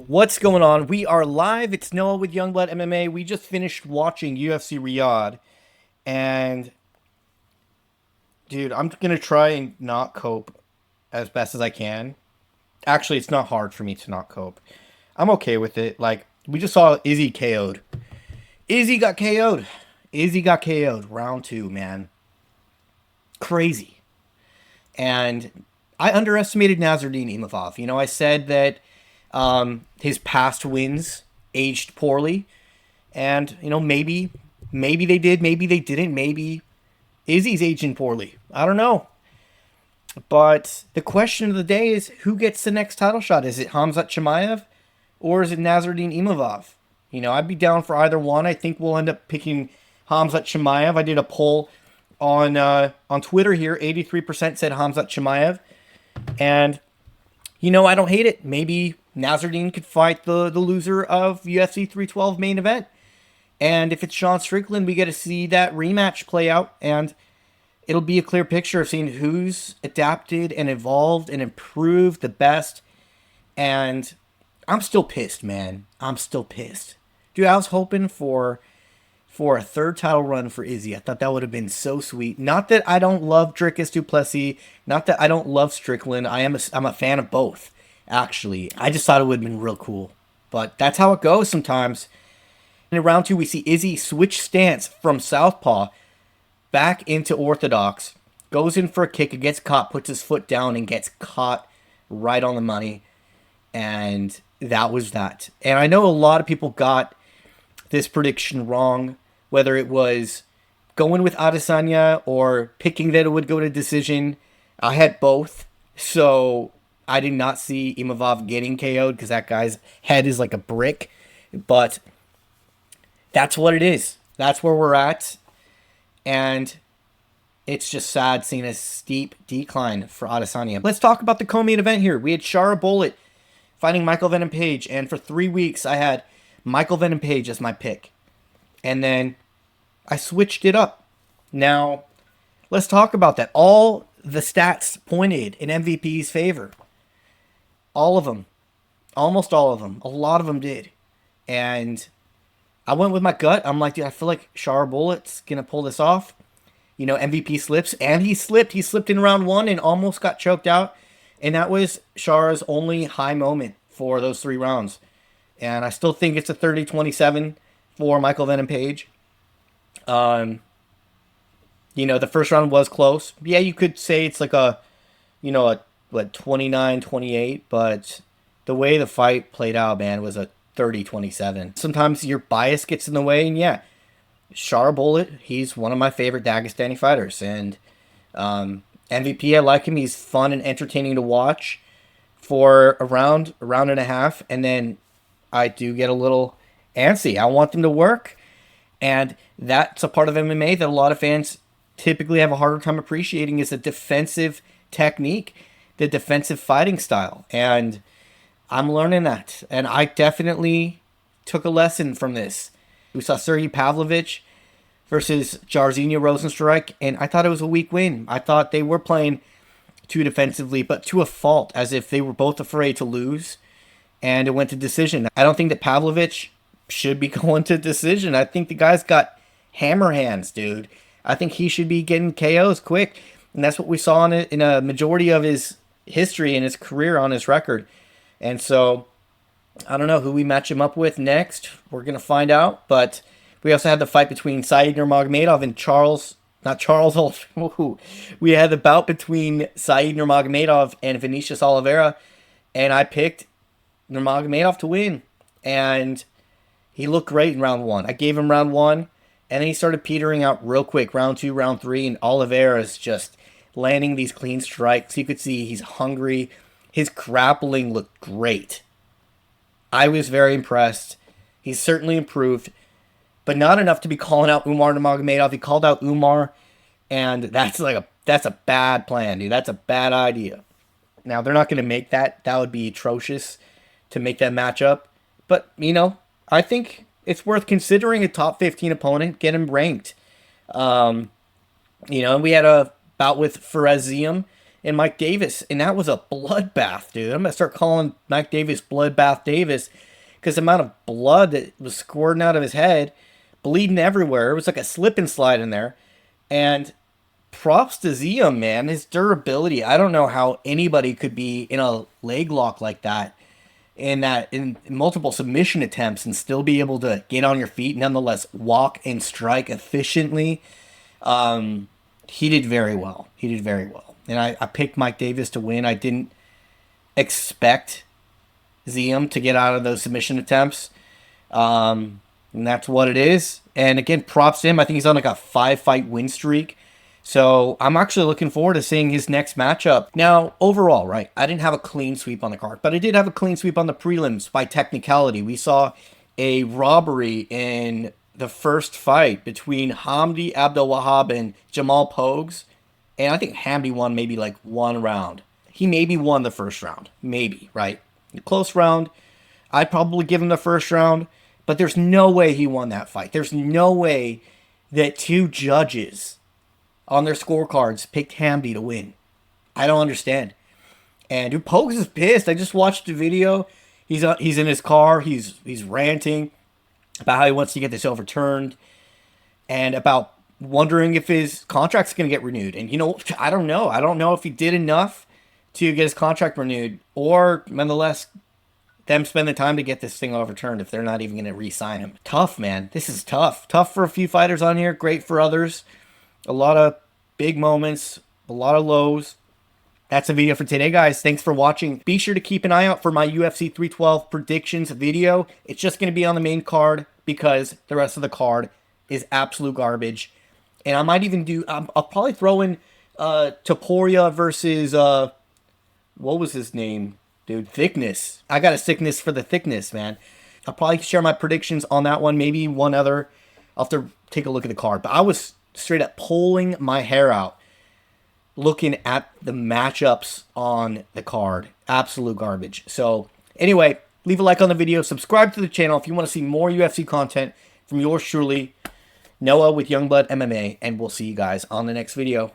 What's going on? We are live. It's Noah with Youngblood MMA. We just finished watching UFC Riyadh, and dude, I'm gonna try and not cope as best as I can. Actually, it's not hard for me to not cope. I'm okay with it. Like we just saw Izzy KO'd. Izzy got KO'd. Izzy got KO'd. Round two, man. Crazy. And I underestimated Nassourdine Imavov. I said that his past wins aged poorly, and maybe they did, maybe they didn't, maybe Izzy's aging poorly. I don't know. But the question of the day is, who gets the next title shot? Is it Khamzat Chimaev or is it Nassourdine Imavov? I'd be down for either one. I think we'll end up picking Khamzat Chimaev. I did a poll on Twitter here. 83% said Khamzat Chimaev, and I don't hate it. Maybe Nassourdine could fight the loser of UFC 312 main event. And if it's Sean Strickland, we get to see that rematch play out. And it'll be a clear picture of seeing who's adapted and evolved and improved the best. And I'm still pissed, man. I'm still pissed. Dude, I was hoping for a third title run for Izzy. I thought that would have been so sweet. Not that I don't love Dricus du Plessis. Not that I don't love Strickland. I'm a fan of both, actually. I just thought it would have been real cool. But that's how it goes sometimes. In round two, we see Izzy switch stance from southpaw back into orthodox. Goes in for a kick, gets caught, puts his foot down, and gets caught right on the money. And that was that. And I know a lot of people got this prediction wrong, whether it was going with Adesanya or picking that it would go to decision. I had both, so I did not see Imavov getting KO'd because that guy's head is like a brick. But that's what it is. That's where we're at. And it's just sad seeing a steep decline for Adesanya. Let's talk about the co-main event here. We had Shara Bullet fighting Michael Venom Page, and for 3 weeks I had Michael Venom Page as my pick. And then I switched it up. Now, let's talk about that. All the stats pointed in MVP's favor. All of them. Almost all of them. A lot of them did. And I went with my gut. I'm like, dude, I feel like Shara Bullet's going to pull this off. MVP slips. And he slipped. He slipped in round one and almost got choked out. And that was Shara's only high moment for those 3 rounds. And I still think it's a 30-27 for Michael Venom Page. The first round was close. Yeah, you could say it's like a 29-28, but the way the fight played out, man, was a 30-27. Sometimes your bias gets in the way, and yeah, Shara Bullet, he's one of my favorite Dagestani fighters, and MVP, I like him. He's fun and entertaining to watch for a round and a half, and then I do get a little antsy. I want them to work, and that's a part of MMA that a lot of fans typically have a harder time appreciating, is the defensive technique, the defensive fighting style, and I'm learning that, and I definitely took a lesson from this. We saw Sergey Pavlovich versus Jairzinho Rozenstruik, and I thought it was a weak win. I thought they were playing too defensively, but to a fault, as if they were both afraid to lose, and it went to decision. I don't think that Pavlovich should be going to decision. I think the guy's got hammer hands, dude. I think he should be getting KOs quick, and that's what we saw in a majority of his history and his career on his record. And so, I don't know who we match him up with next. We're going to find out. But we also had the fight between Said Nurmagomedov and we had the bout between Said Nurmagomedov and Vinicius Oliveira. And I picked Nurmagomedov to win. And he looked great in round one. I gave him round one. And then he started petering out real quick. Round two, round three. And Oliveira is just landing these clean strikes. You could see he's hungry. His grappling looked great. I was very impressed. He's certainly improved, but not enough to be calling out Umar Nurmagomedov. He called out Umar, and that's a bad plan, dude. That's a bad idea. Now, they're not going to make that. That would be atrocious to make that matchup. But, I think it's worth considering a top 15 opponent, get him ranked. And we had a bout with Ferezzium and Mike Davis, and that was a bloodbath, dude. I'm gonna start calling Mike Davis Bloodbath Davis because the amount of blood that was squirting out of his head, bleeding everywhere. It was like a slip and slide in there. And props to Zia, man. His durability. I don't know how anybody could be in a leg lock like that, in multiple submission attempts, and still be able to get on your feet, nonetheless walk and strike efficiently. He did very well. He did very well. And I picked Mike Davis to win. I didn't expect Ziem to get out of those submission attempts. And that's what it is. And again, props to him. I think he's on like a 5-fight win streak. So I'm actually looking forward to seeing his next matchup. Now, overall, right, I didn't have a clean sweep on the card, but I did have a clean sweep on the prelims by technicality. We saw a robbery in the first fight between Hamdi Abdelwahab and Jamal Pogues. And I think Hamdi won maybe like one round. He maybe won the first round. Maybe, right? A close round. I'd probably give him the first round. But there's no way he won that fight. There's no way that two judges on their scorecards picked Hamdi to win. I don't understand. And dude, Pogues is pissed. I just watched the video. He's in his car. He's ranting about how he wants to get this overturned and about wondering if his contract's going to get renewed. And, you know, I don't know. I don't know if he did enough to get his contract renewed, or nonetheless, them spend the time to get this thing overturned if they're not even going to re-sign him. Tough, man. This is tough. Tough for a few fighters on here. Great for others. A lot of big moments. A lot of lows. That's the video for today, guys. Thanks for watching. Be sure to keep an eye out for my UFC 312 predictions video. It's just going to be on the main card because the rest of the card is absolute garbage. And I might even do... I'll probably throw in Topuria versus... what was his name? Dude, Thickness. I got a sickness for the Thickness, man. I'll probably share my predictions on that one. Maybe one other. I'll have to take a look at the card. But I was straight up pulling my hair out looking at the matchups on the card. Absolute garbage. So, anyway, leave a like on the video. Subscribe to the channel if you want to see more UFC content from yours truly, Noah with Youngblood MMA. And we'll see you guys on the next video.